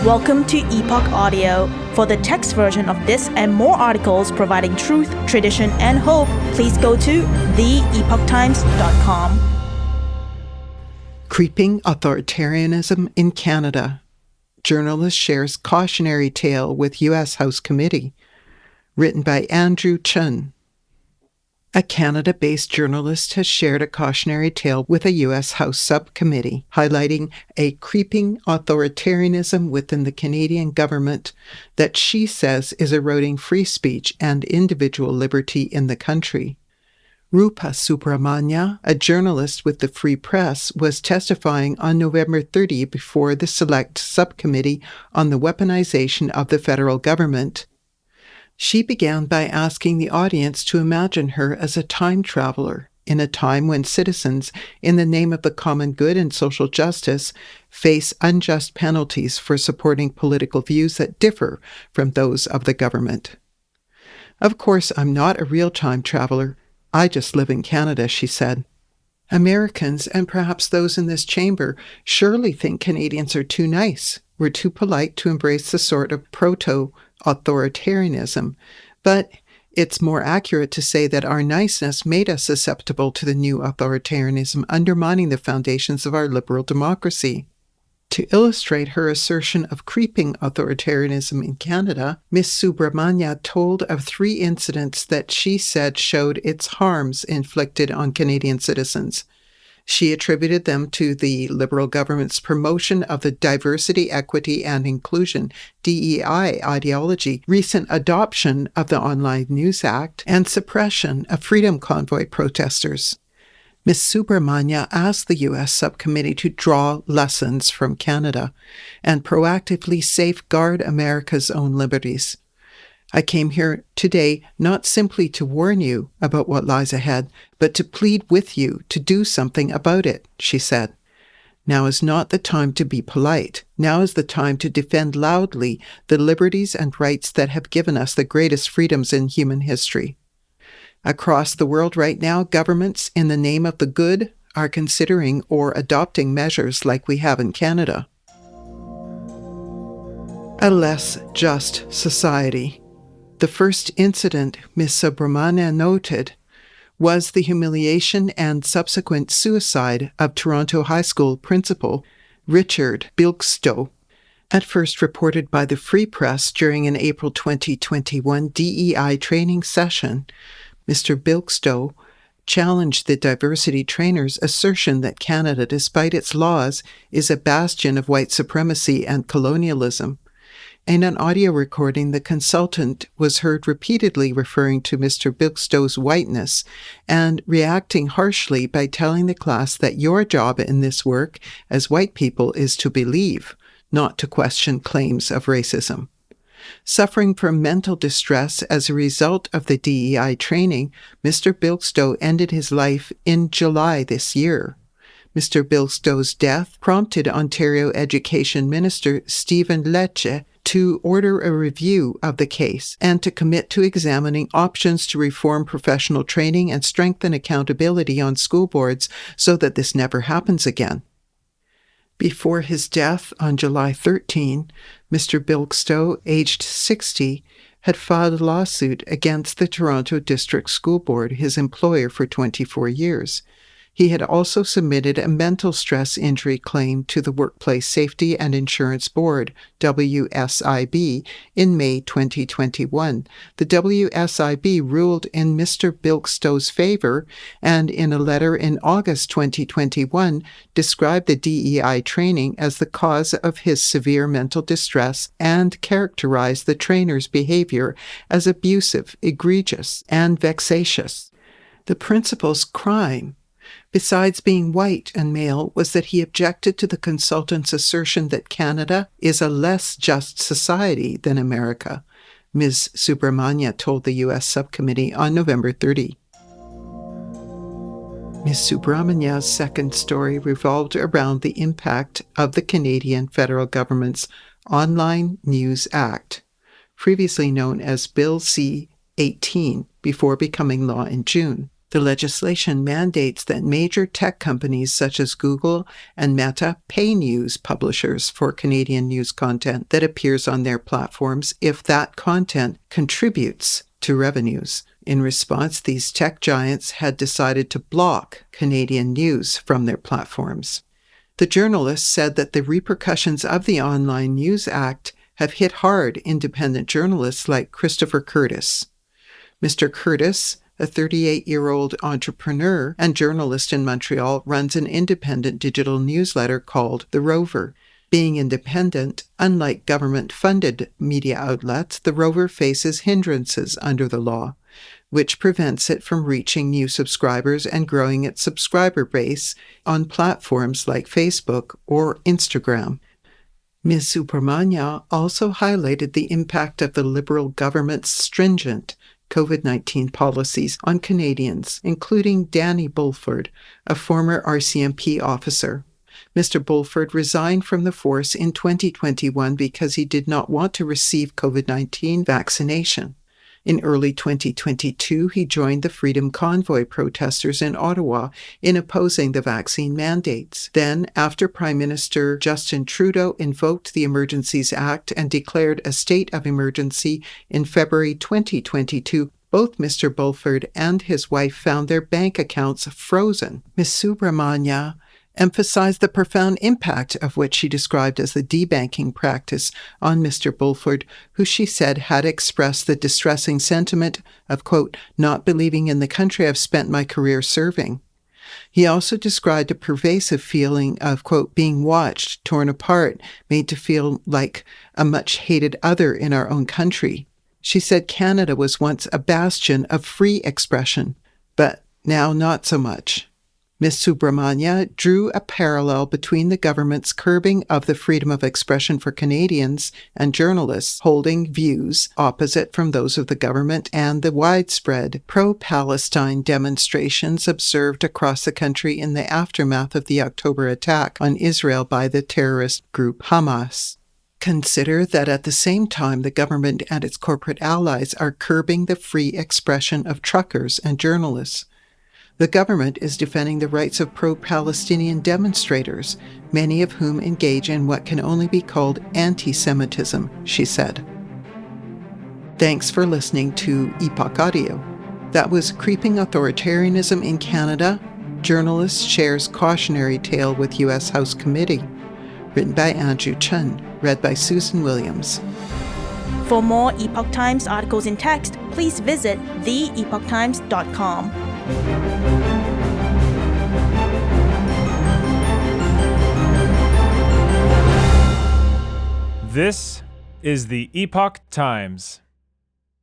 Welcome to Epoch Audio. For the text version of this and more articles providing truth, tradition, and hope, please go to theepochtimes.com. Creeping Authoritarianism in Canada. Journalist shares cautionary tale with U.S. House Committee. Written by Andrew Chun. A Canada-based journalist has shared a cautionary tale with a U.S. House subcommittee, highlighting a creeping authoritarianism within the Canadian government that she says is eroding free speech and individual liberty in the country. Rupa Subramanya, a journalist with the Free Press, was testifying on November 30 before the Select Subcommittee on the Weaponization of the Federal Government. She began by asking the audience to imagine her as a time traveler in a time when citizens, in the name of the common good and social justice, face unjust penalties for supporting political views that differ from those of the government. "Of course, I'm not a real time traveler. I just live in Canada," she said. "Americans, and perhaps those in this chamber, surely think Canadians are too nice. We're too polite to embrace the sort of proto-authoritarianism. But it's more accurate to say that our niceness made us susceptible to the new authoritarianism, undermining the foundations of our liberal democracy." To illustrate her assertion of creeping authoritarianism in Canada, Ms. Subramanya told of 3 incidents that she said showed its harms inflicted on Canadian citizens. She attributed them to the Liberal government's promotion of the diversity, equity, and inclusion (DEI) ideology, recent adoption of the Online News Act, and suppression of Freedom Convoy protesters. Ms. Subramanya asked the U.S. subcommittee to draw lessons from Canada and proactively safeguard America's own liberties. "I came here today not simply to warn you about what lies ahead, but to plead with you to do something about it," she said. "Now is not the time to be polite. Now is the time to defend loudly the liberties and rights that have given us the greatest freedoms in human history. Across the world right now, governments, in the name of the good, are considering or adopting measures like we have in Canada." A less just society. The first incident Ms. Subramanya noted was the humiliation and subsequent suicide of Toronto High School principal Richard Bilkstow. At first reported by the Free Press during an April 2021 DEI training session, Mr. Bilkstow challenged the diversity trainer's assertion that Canada, despite its laws, is a bastion of white supremacy and colonialism. In an audio recording, the consultant was heard repeatedly referring to Mr. Bilkstow's whiteness and reacting harshly by telling the class that your job in this work as white people is to believe, not to question claims of racism. Suffering from mental distress as a result of the DEI training, Mr. Bilkstow ended his life in July this year. Mr. Bilkstow's death prompted Ontario Education Minister Stephen Lecce to order a review of the case and to commit to examining options to reform professional training and strengthen accountability on school boards so that this never happens again. Before his death on July 13, Mr. Bilkstow, aged 60, had filed a lawsuit against the Toronto District School Board, his employer for 24 years. He had also submitted a mental stress injury claim to the Workplace Safety and Insurance Board, WSIB, in May 2021. The WSIB ruled in Mr. Bilkstow's favor and, in a letter in August 2021, described the DEI training as the cause of his severe mental distress and characterized the trainer's behavior as abusive, egregious, and vexatious. The principal's crime, besides being white and male, was that he objected to the consultant's assertion that Canada is a less just society than America, Ms. Subramanya told the U.S. subcommittee on November 30. Ms. Subramanya's second story revolved around the impact of the Canadian federal government's Online News Act, previously known as Bill C-18, before becoming law in June. The legislation mandates that major tech companies such as Google and Meta pay news publishers for Canadian news content that appears on their platforms if that content contributes to revenues. In response, these tech giants had decided to block Canadian news from their platforms. The journalists said that the repercussions of the Online News Act have hit hard independent journalists like Christopher Curtis. Mr. Curtis, a 38-year-old entrepreneur and journalist in Montreal, runs an independent digital newsletter called The Rover. Being independent, unlike government-funded media outlets, The Rover faces hindrances under the law, which prevents it from reaching new subscribers and growing its subscriber base on platforms like Facebook or Instagram. Ms. Subramanya also highlighted the impact of the Liberal government's stringent COVID-19 policies on Canadians, including Danny Bulford, a former RCMP officer. Mr. Bulford resigned from the force in 2021 because he did not want to receive COVID-19 vaccination. In early 2022, he joined the Freedom Convoy protesters in Ottawa in opposing the vaccine mandates. Then, after Prime Minister Justin Trudeau invoked the Emergencies Act and declared a state of emergency in February 2022, both Mr. Bulford and his wife found their bank accounts frozen. Ms. Subramanya emphasized the profound impact of what she described as the debanking practice on Mr. Bulford, who she said had expressed the distressing sentiment of, quote, not believing in the country I've spent my career serving. He also described a pervasive feeling of, quote, being watched, torn apart, made to feel like a much-hated other in our own country. She said Canada was once a bastion of free expression, but now not so much. Ms. Subramanya drew a parallel between the government's curbing of the freedom of expression for Canadians and journalists holding views opposite from those of the government and the widespread pro-Palestine demonstrations observed across the country in the aftermath of the October attack on Israel by the terrorist group Hamas. Consider that at the same time the government and its corporate allies are curbing the free expression of truckers and journalists. The government is defending the rights of pro-Palestinian demonstrators, many of whom engage in what can only be called anti-Semitism, she said. Thanks for listening to Epoch Audio. That was Creeping Authoritarianism in Canada. Journalist shares cautionary tale with U.S. House Committee. Written by Andrew Chun. Read by Susan Williams. For more Epoch Times articles in text, please visit theepochtimes.com. This is the Epoch Times.